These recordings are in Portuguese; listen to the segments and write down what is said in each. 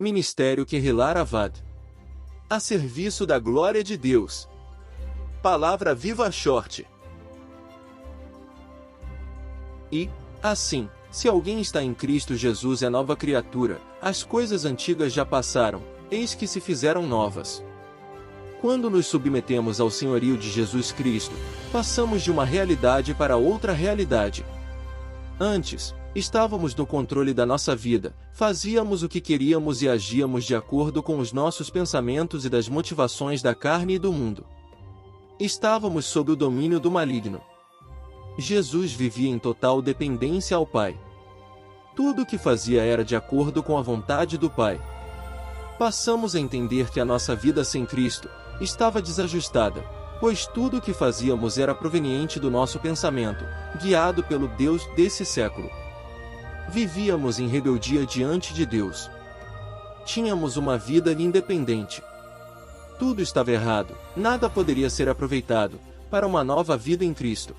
Ministério Kehillah Avad. A serviço da glória de Deus. Palavra Viva Short. E, assim, se alguém está em Cristo Jesus é nova criatura, as coisas antigas já passaram, eis que se fizeram novas. Quando nos submetemos ao senhorio de Jesus Cristo, passamos de uma realidade para outra realidade. Antes, estávamos no controle da nossa vida, fazíamos o que queríamos e agíamos de acordo com os nossos pensamentos e das motivações da carne e do mundo. Estávamos sob o domínio do maligno. Jesus vivia em total dependência ao Pai. Tudo o que fazia era de acordo com a vontade do Pai. Passamos a entender que a nossa vida sem Cristo estava desajustada, pois tudo o que fazíamos era proveniente do nosso pensamento, guiado pelo Deus desse século. Vivíamos em rebeldia diante de Deus. Tínhamos uma vida independente. Tudo estava errado, nada poderia ser aproveitado para uma nova vida em Cristo.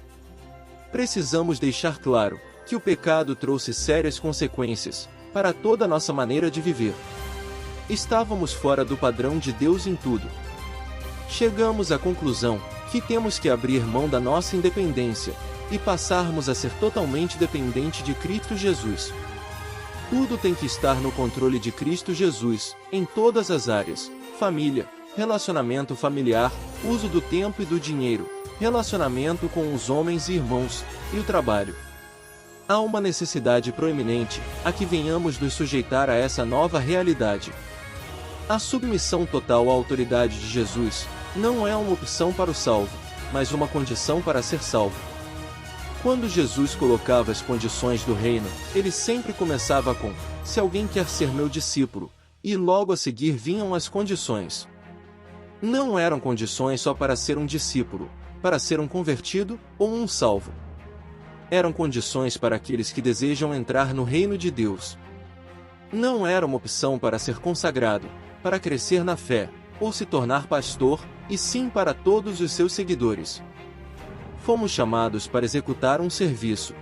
Precisamos deixar claro que o pecado trouxe sérias consequências para toda a nossa maneira de viver. Estávamos fora do padrão de Deus em tudo. Chegamos à conclusão que temos que abrir mão da nossa independência e passarmos a ser totalmente dependente de Cristo Jesus. Tudo tem que estar no controle de Cristo Jesus, em todas as áreas: família, relacionamento familiar, uso do tempo e do dinheiro, relacionamento com os homens e irmãos, e o trabalho. Há uma necessidade proeminente a que venhamos nos sujeitar a essa nova realidade. A submissão total à autoridade de Jesus não é uma opção para o salvo, mas uma condição para ser salvo. Quando Jesus colocava as condições do reino, ele sempre começava com: se alguém quer ser meu discípulo, e logo a seguir vinham as condições. Não eram condições só para ser um discípulo, para ser um convertido ou um salvo. Eram condições para aqueles que desejam entrar no reino de Deus. Não era uma opção para ser consagrado, para crescer na fé, ou se tornar pastor, e sim para todos os seus seguidores. Fomos chamados para executar um serviço.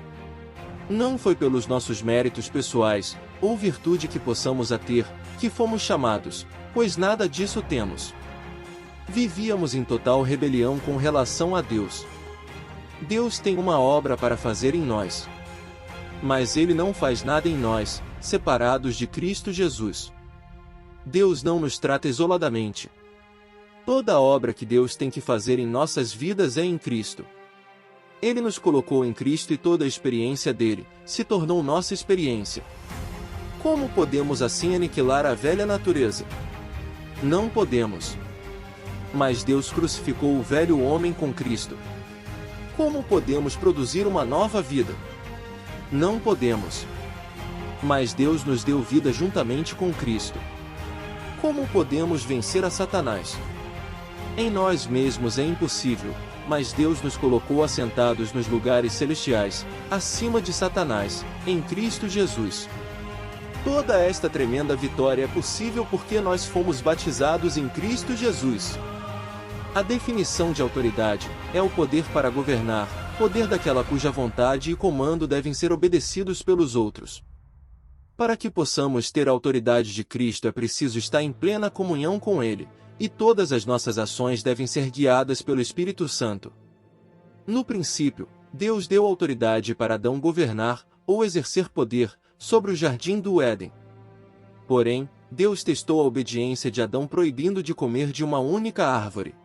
Não foi pelos nossos méritos pessoais, ou virtude que possamos a ter, que fomos chamados, pois nada disso temos. Vivíamos em total rebelião com relação a Deus. Deus tem uma obra para fazer em nós. Mas Ele não faz nada em nós, separados de Cristo Jesus. Deus não nos trata isoladamente. Toda a obra que Deus tem que fazer em nossas vidas é em Cristo. Ele nos colocou em Cristo e toda a experiência dele se tornou nossa experiência. Como podemos assim aniquilar a velha natureza? Não podemos. Mas Deus crucificou o velho homem com Cristo. Como podemos produzir uma nova vida? Não podemos. Mas Deus nos deu vida juntamente com Cristo. Como podemos vencer a Satanás? Em nós mesmos é impossível, mas Deus nos colocou assentados nos lugares celestiais, acima de Satanás, em Cristo Jesus. Toda esta tremenda vitória é possível porque nós fomos batizados em Cristo Jesus. A definição de autoridade é o poder para governar, poder daquela cuja vontade e comando devem ser obedecidos pelos outros. Para que possamos ter a autoridade de Cristo é preciso estar em plena comunhão com Ele, e todas as nossas ações devem ser guiadas pelo Espírito Santo. No princípio, Deus deu autoridade para Adão governar, ou exercer poder, sobre o jardim do Éden. Porém, Deus testou a obediência de Adão proibindo de comer de uma única árvore.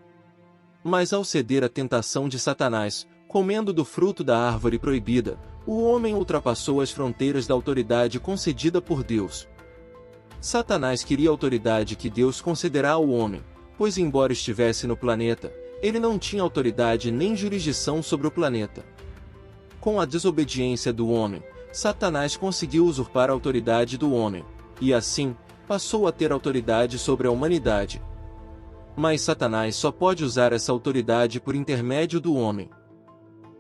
Mas ao ceder à tentação de Satanás, comendo do fruto da árvore proibida, o homem ultrapassou as fronteiras da autoridade concedida por Deus. Satanás queria a autoridade que Deus concederá ao homem, pois embora estivesse no planeta, ele não tinha autoridade nem jurisdição sobre o planeta. Com a desobediência do homem, Satanás conseguiu usurpar a autoridade do homem, e assim, passou a ter autoridade sobre a humanidade. Mas Satanás só pode usar essa autoridade por intermédio do homem.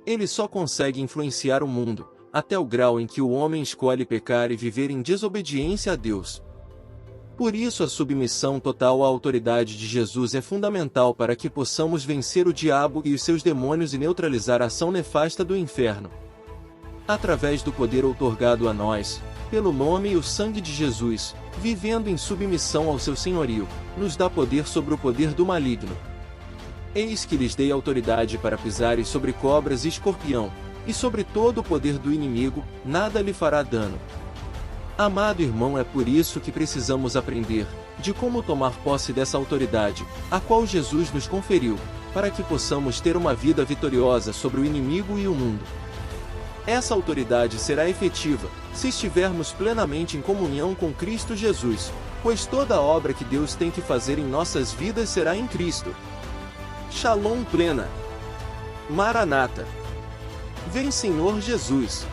Ele só consegue influenciar o mundo, até o grau em que o homem escolhe pecar e viver em desobediência a Deus. Por isso a submissão total à autoridade de Jesus é fundamental para que possamos vencer o diabo e os seus demônios e neutralizar a ação nefasta do inferno. através do poder outorgado a nós, pelo nome e o sangue de Jesus, vivendo em submissão ao seu senhorio, nos dá poder sobre o poder do maligno. Eis que lhes dei autoridade para pisarem sobre cobras e escorpião, e sobre todo o poder do inimigo, nada lhe fará dano. Amado irmão, é por isso que precisamos aprender de como tomar posse dessa autoridade, a qual Jesus nos conferiu, para que possamos ter uma vida vitoriosa sobre o inimigo e o mundo. Essa autoridade será efetiva se estivermos plenamente em comunhão com Cristo Jesus, pois toda a obra que Deus tem que fazer em nossas vidas será em Cristo. Shalom plena. Maranata. Vem Senhor Jesus.